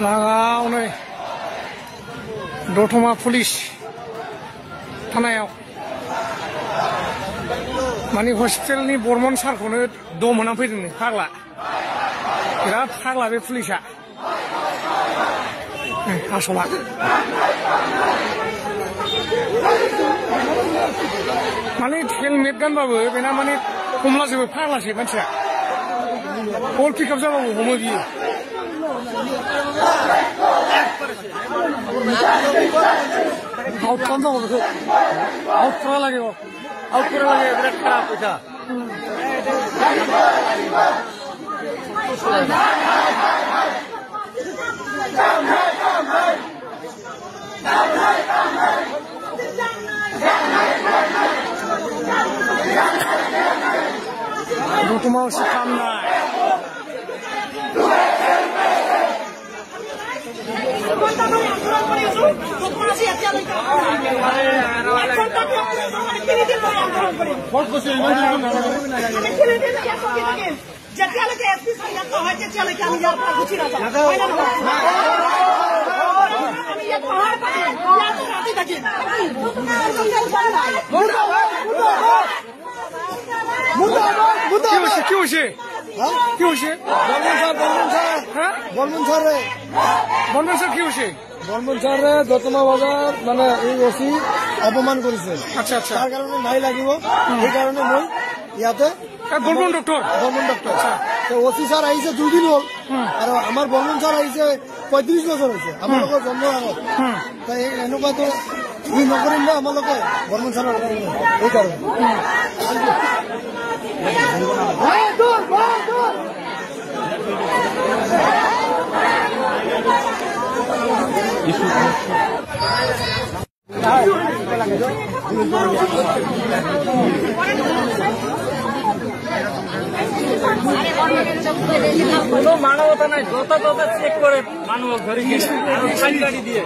लागावनो दतमा पुलिस थानायाव माने हस्पिटालनि बर्मन सारखौनो दम होना फैदों फाग्ला बिराद फाग्ला बे पुलिसा आसला माने हेलमेट गानबाबो बेना माने हमलाजोबो फाग्लासो मानसिया कल पिकआप जाबाबो हमो बियो आउट खालामनांगौ बेखौ आउट करा লাগে बिराद खाराब फैसा दतमा उससे काम ना দতমা বাজার মানে এই ওসি অপমান করেছে আচ্ছা তার কারণে নাই লাগিব এই কারণে মই ইয়াতে বর্মন ডক্টর তো ওসি স্যার আইছে 2 দিন হল আর আমার বর্মন স্যার আইছে 35 বছর হয়েছে আমার লোক জন্ম আগত তাই এনেকুৱা তো ই নকরিম না আমার লোকে বর্মন স্যার এই কারণে কোনো মানবতা নাই যত চেক করে মানুষ ঘরে গিয়ে গাড়ি দিয়ে